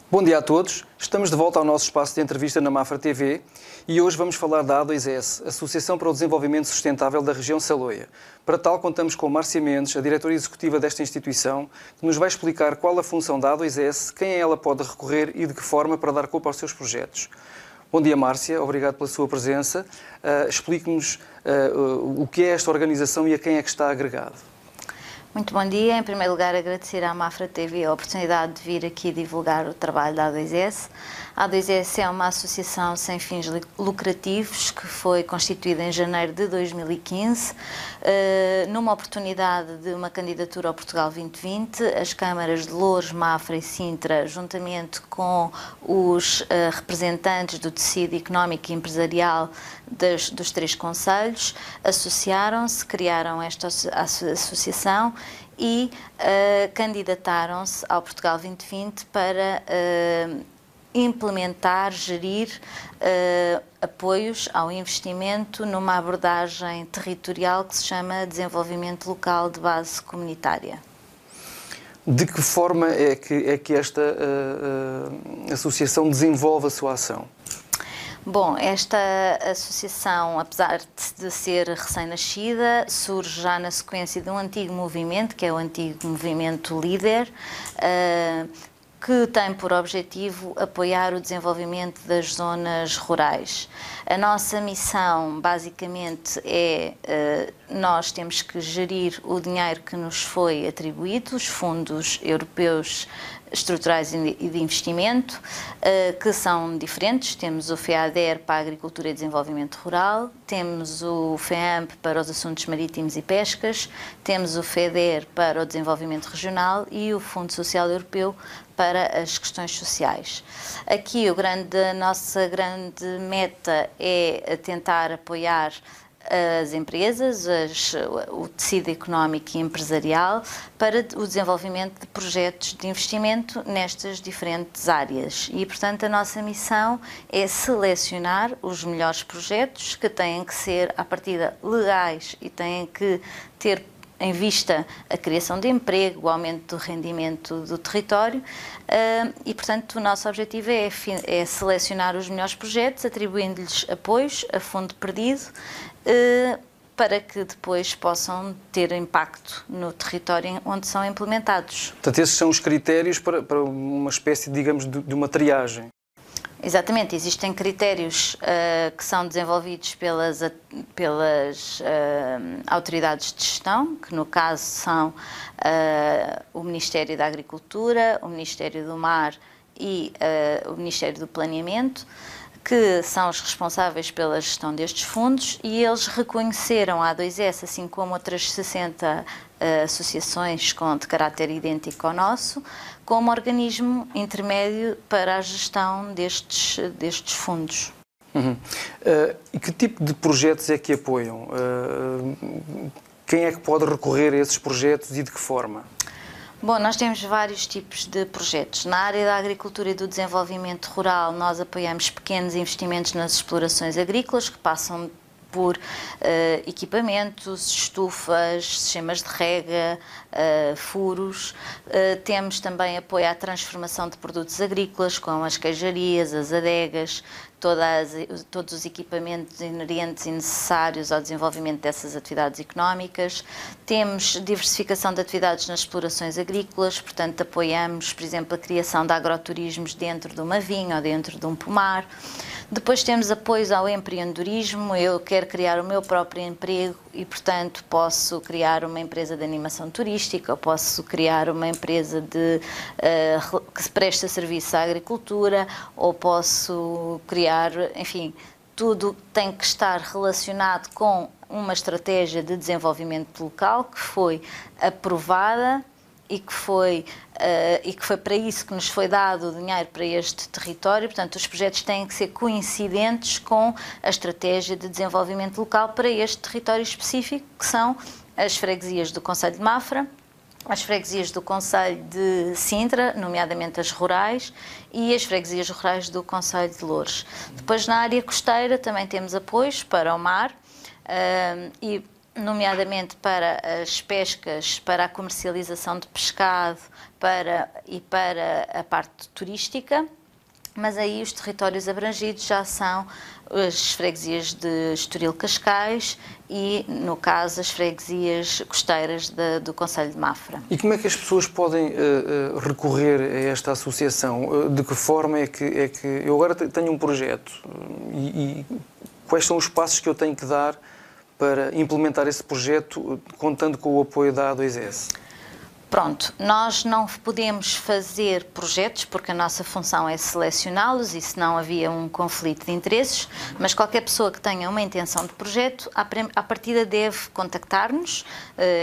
Bom dia a todos, estamos de volta ao nosso espaço de entrevista na Mafra TV e hoje vamos falar da A2S, Associação para o Desenvolvimento Sustentável da Região Saloia. Para tal, contamos com Márcia Mendes, a diretora executiva desta instituição, que nos vai explicar qual a função da A2S, quem a ela pode recorrer e de que forma para dar corpo aos seus projetos. Bom dia, Márcia, obrigado pela sua presença. Explique-nos o que é esta organização e a quem é que está agregado. Muito bom dia. Em primeiro lugar, agradecer à Mafra TV a oportunidade de vir aqui divulgar o trabalho da A2S. A A2S é uma associação sem fins lucrativos que foi constituída em janeiro de 2015, numa oportunidade de uma candidatura ao Portugal 2020. As câmaras de Loures, Mafra e Sintra, juntamente com os representantes do tecido económico e empresarial dos três concelhos, associaram-se, criaram esta associação e candidataram-se ao Portugal 2020 para implementar, gerir apoios ao investimento numa abordagem territorial que se chama Desenvolvimento Local de Base Comunitária. De que forma é que esta associação desenvolve a sua ação? Bom, esta associação, apesar de ser recém-nascida, surge já na sequência de um antigo movimento, que é o antigo movimento LEADER, que tem por objetivo apoiar o desenvolvimento das zonas rurais. A nossa missão, basicamente, nós temos que gerir o dinheiro que nos foi atribuído, os fundos europeus estruturais e de investimento, que são diferentes. Temos o FEADER para a Agricultura e Desenvolvimento Rural, temos o FEAMP para os Assuntos Marítimos e Pescas, temos o FEDER para o Desenvolvimento Regional e o Fundo Social Europeu para as questões sociais. Aqui a nossa grande meta é tentar apoiar as empresas, o tecido económico e empresarial para o desenvolvimento de projetos de investimento nestas diferentes áreas. E, portanto, a nossa missão é selecionar os melhores projetos que têm que ser, à partida, legais e têm que ter em vista a criação de emprego, o aumento do rendimento do território e, portanto, o nosso objetivo é selecionar os melhores projetos, atribuindo-lhes apoios a fundo perdido, para que depois possam ter impacto no território onde são implementados. Portanto, esses são os critérios para uma espécie, digamos, de uma triagem. Exatamente, existem critérios que são desenvolvidos pelas autoridades de gestão, que no caso são o Ministério da Agricultura, o Ministério do Mar e o Ministério do Planeamento, que são os responsáveis pela gestão destes fundos, e eles reconheceram a A2S, assim como outras 60 associações de caráter idêntico ao nosso, como organismo intermédio para a gestão destes fundos. E que tipo de projetos é que apoiam? Quem é que pode recorrer a esses projetos e de que forma? Bom, nós temos vários tipos de projetos. Na área da agricultura e do desenvolvimento rural, nós apoiamos pequenos investimentos nas explorações agrícolas, que passam por equipamentos, estufas, sistemas de rega, furos. Temos também apoio à transformação de produtos agrícolas, como as queijarias, as adegas, todos os equipamentos inerentes e necessários ao desenvolvimento dessas atividades económicas. Temos diversificação de atividades nas explorações agrícolas, portanto apoiamos, por exemplo, a criação de agroturismos dentro de uma vinha ou dentro de um pomar. Depois temos apoios ao empreendedorismo. Eu quero criar o meu próprio emprego e, portanto, posso criar uma empresa de animação turística, ou posso criar uma empresa que se presta serviço à agricultura, ou posso criar, enfim, tudo tem que estar relacionado com uma estratégia de desenvolvimento local que foi aprovada e que foi para isso que nos foi dado o dinheiro para este território. Portanto, os projetos têm que ser coincidentes com a estratégia de desenvolvimento local para este território específico, que são as freguesias do concelho de Mafra, as freguesias do concelho de Sintra, nomeadamente as rurais, e as freguesias rurais do concelho de Loures. Depois, na área costeira, também temos apoios para o mar e nomeadamente para as pescas, para a comercialização de pescado e para a parte turística, mas aí os territórios abrangidos já são as freguesias de Estoril Cascais e, no caso, as freguesias costeiras do concelho de Mafra. E como é que as pessoas podem recorrer a esta associação? De que forma é que eu agora tenho um projeto e quais são os passos que eu tenho que dar para implementar esse projeto, contando com o apoio da A2S? Pronto, nós não podemos fazer projetos porque a nossa função é selecioná-los e se não havia um conflito de interesses, mas qualquer pessoa que tenha uma intenção de projeto, à partida deve contactar-nos,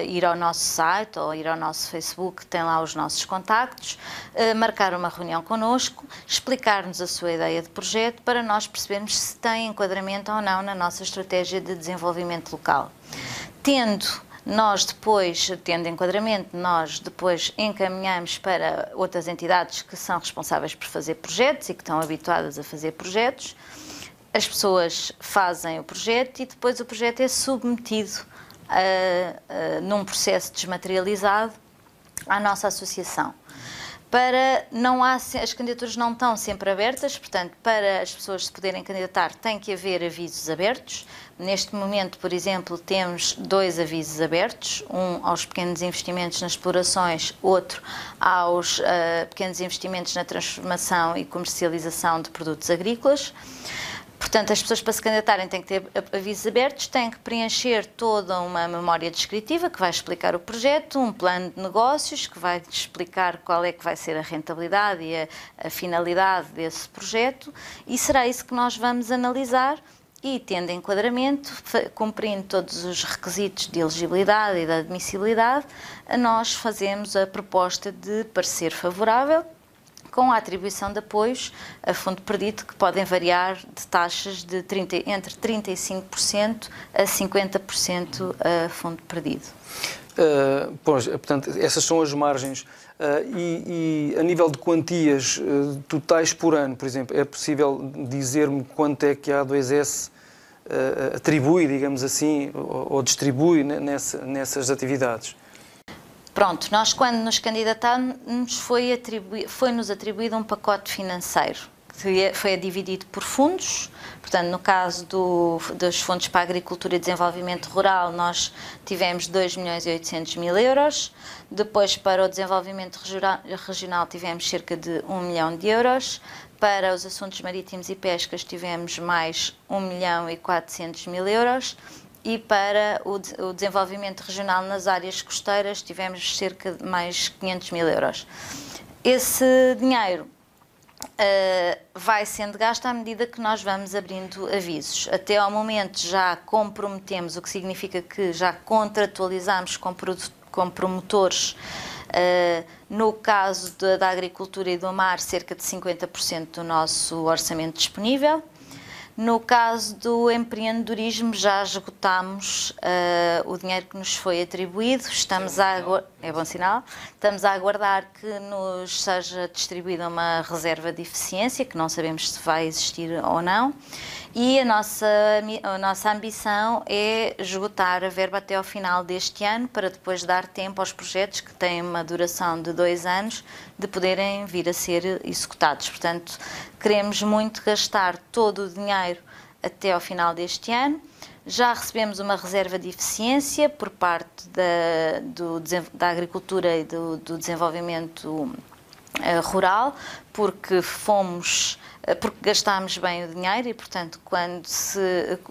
ir ao nosso site ou ir ao nosso Facebook, tem lá os nossos contactos, marcar uma reunião connosco, explicar-nos a sua ideia de projeto para nós percebermos se tem enquadramento ou não na nossa estratégia de desenvolvimento local. Tendo enquadramento, nós depois encaminhamos para outras entidades que são responsáveis por fazer projetos e que estão habituadas a fazer projetos. As pessoas fazem o projeto e depois o projeto é submetido num processo desmaterializado à nossa associação. As candidaturas não estão sempre abertas, portanto, para as pessoas se poderem candidatar tem que haver avisos abertos. Neste momento, por exemplo, temos 2 avisos abertos, um aos pequenos investimentos nas explorações, outro aos pequenos investimentos na transformação e comercialização de produtos agrícolas. Portanto, as pessoas para se candidatarem têm que ter avisos abertos, têm que preencher toda uma memória descritiva que vai explicar o projeto, um plano de negócios que vai explicar qual é que vai ser a rentabilidade e a finalidade desse projeto e será isso que nós vamos analisar e, tendo enquadramento, cumprindo todos os requisitos de elegibilidade e de admissibilidade, nós fazemos a proposta de parecer favorável com a atribuição de apoios a fundo perdido, que podem variar de taxas de entre 35% a 50% a fundo perdido. Portanto, essas são as margens. E a nível de quantias totais por ano, por exemplo, é possível dizer-me quanto é que a A2S atribui, digamos assim, ou distribui nessas atividades? Pronto, nós quando nos candidatámos foi-nos atribuído um pacote financeiro, que foi dividido por fundos. Portanto, no caso dos fundos para a agricultura e desenvolvimento rural, nós tivemos 2.800.000 euros. Depois, para o desenvolvimento regional, tivemos cerca de 1 milhão de euros. Para os assuntos marítimos e pescas, tivemos mais 1.400.000 euros. E para o desenvolvimento regional nas áreas costeiras tivemos cerca de mais 500.000 euros. Esse dinheiro vai sendo gasto à medida que nós vamos abrindo avisos. Até ao momento já comprometemos, o que significa que já contratualizamos com promotores, no caso da agricultura e do mar, cerca de 50% do nosso orçamento disponível. No caso do empreendedorismo, já esgotámos o dinheiro que nos foi atribuído. É bom sinal. Estamos a aguardar que nos seja distribuída uma reserva de eficiência, que não sabemos se vai existir ou não. E a nossa ambição é esgotar a verba até ao final deste ano, para depois dar tempo aos projetos que têm uma duração de 2 anos de poderem vir a ser executados. Portanto, queremos muito gastar todo o dinheiro até ao final deste ano. Já recebemos uma reserva de eficiência por parte da agricultura e do desenvolvimento rural, porque gastámos bem o dinheiro e, portanto, quando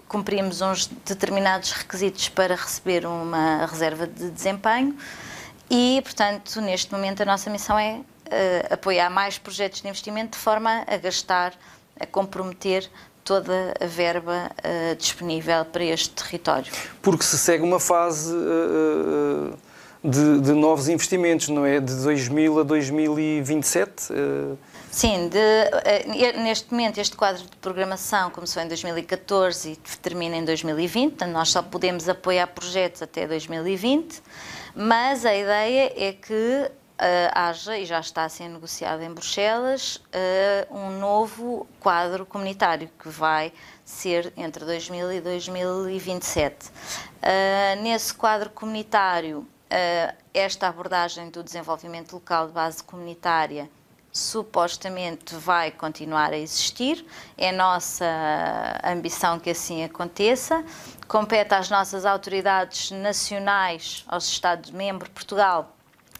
cumprimos uns determinados requisitos para receber uma reserva de desempenho e, portanto, neste momento a nossa missão é apoiar mais projetos de investimento de forma a comprometer toda a verba disponível para este território. Porque se segue uma fase de novos investimentos, não é? De 2000 a 2027? Sim, neste momento este quadro de programação começou em 2014 e termina em 2020, portanto nós só podemos apoiar projetos até 2020, mas a ideia é que haja, e já está a ser negociado em Bruxelas, um novo quadro comunitário que vai ser entre 2000 e 2027. Nesse quadro comunitário, esta abordagem do desenvolvimento local de base comunitária supostamente vai continuar a existir. É nossa ambição que assim aconteça. Compete às nossas autoridades nacionais, aos Estados-membros, Portugal,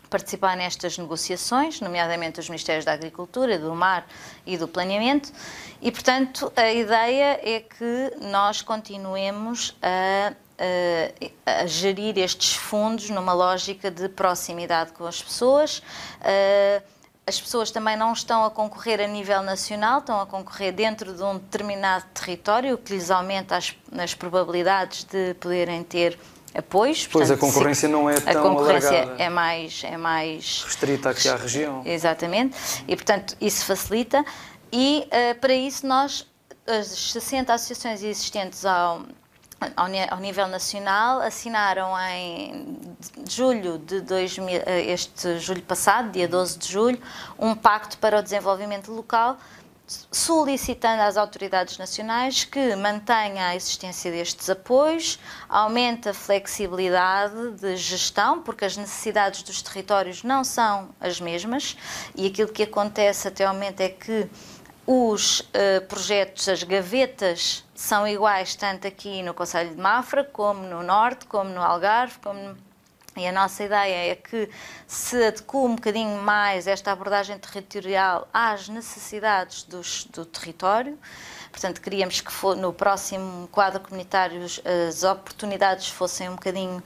participar nestas negociações, nomeadamente os Ministérios da Agricultura, do Mar e do Planeamento, e, portanto, a ideia é que nós continuemos a gerir estes fundos numa lógica de proximidade com as pessoas. As pessoas também não estão a concorrer a nível nacional, estão a concorrer dentro de um determinado território, o que lhes aumenta as probabilidades de poderem ter apoios. Pois, portanto, a concorrência não é tão alargada. A concorrência alargada. é mais restrita aqui à região. Exatamente. E, portanto, isso facilita. E, para isso, nós, as 60 associações existentes ao nível nacional, assinaram em julho de 2000, este julho passado, dia 12 de julho, um pacto para o desenvolvimento local, solicitando às autoridades nacionais que mantenha a existência destes apoios, aumente a flexibilidade de gestão, porque as necessidades dos territórios não são as mesmas, e aquilo que acontece até ao momento é que os projetos, as gavetas, são iguais tanto aqui no Concelho de Mafra, como no Norte, como no Algarve, e a nossa ideia é que se adeque um bocadinho mais esta abordagem territorial às necessidades do território. Portanto, queríamos que no próximo quadro comunitário as oportunidades fossem um bocadinho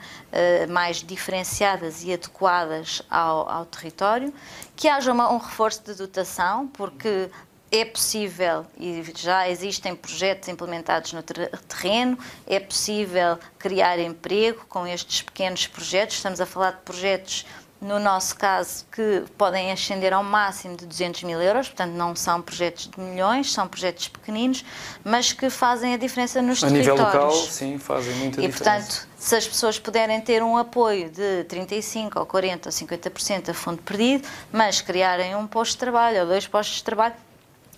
mais diferenciadas e adequadas ao território, que haja um reforço de dotação, porque é possível, e já existem projetos implementados no terreno, é possível criar emprego com estes pequenos projetos. Estamos a falar de projetos, no nosso caso, que podem ascender ao máximo de 200 mil euros, portanto não são projetos de milhões, são projetos pequeninos, mas que fazem a diferença nos territórios. A nível local, sim, fazem muita diferença. E, portanto, se as pessoas puderem ter um apoio de 35% ou 40% ou 50% a fundo perdido, mas criarem um posto de trabalho ou 2 postos de trabalho,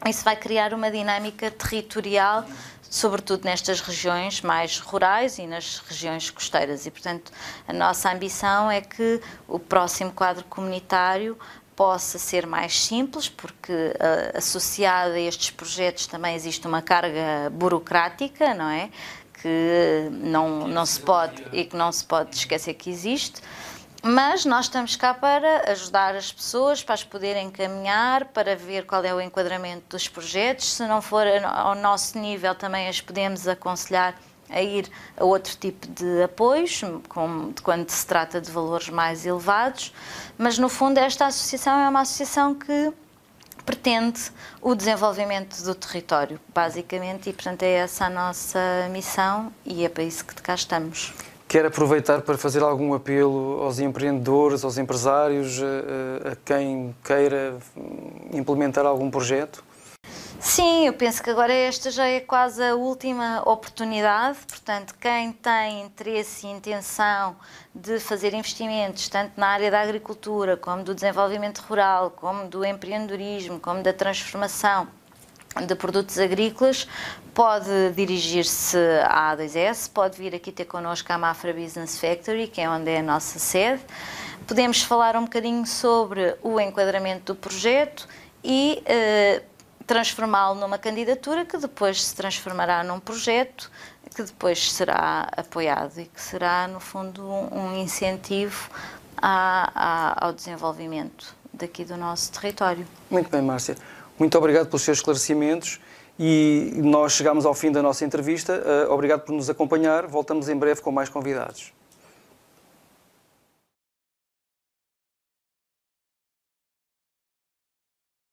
isso vai criar uma dinâmica territorial, sobretudo nestas regiões mais rurais e nas regiões costeiras. E, portanto, a nossa ambição é que o próximo quadro comunitário possa ser mais simples, porque associada a estes projetos também existe uma carga burocrática, não é? Que não se pode esquecer que existe. Mas nós estamos cá para ajudar as pessoas, para as poderem caminhar, para ver qual é o enquadramento dos projetos. Se não for ao nosso nível, também as podemos aconselhar a ir a outro tipo de apoios, quando se trata de valores mais elevados. Mas, no fundo, esta associação é uma associação que pretende o desenvolvimento do território, basicamente, e, portanto, é essa a nossa missão e é para isso que cá estamos. Quero aproveitar para fazer algum apelo aos empreendedores, aos empresários, a quem queira implementar algum projeto? Sim, eu penso que agora esta já é quase a última oportunidade, portanto, quem tem interesse e intenção de fazer investimentos, tanto na área da agricultura, como do desenvolvimento rural, como do empreendedorismo, como da transformação de produtos agrícolas, pode dirigir-se à A2S, pode vir aqui ter connosco a Mafra Business Factory, que é onde é a nossa sede. Podemos falar um bocadinho sobre o enquadramento do projeto e transformá-lo numa candidatura que depois se transformará num projeto que depois será apoiado e que será, no fundo, um incentivo ao desenvolvimento daqui do nosso território. Muito bem, Márcia. Muito obrigado pelos seus esclarecimentos e nós chegamos ao fim da nossa entrevista. Obrigado por nos acompanhar. Voltamos em breve com mais convidados.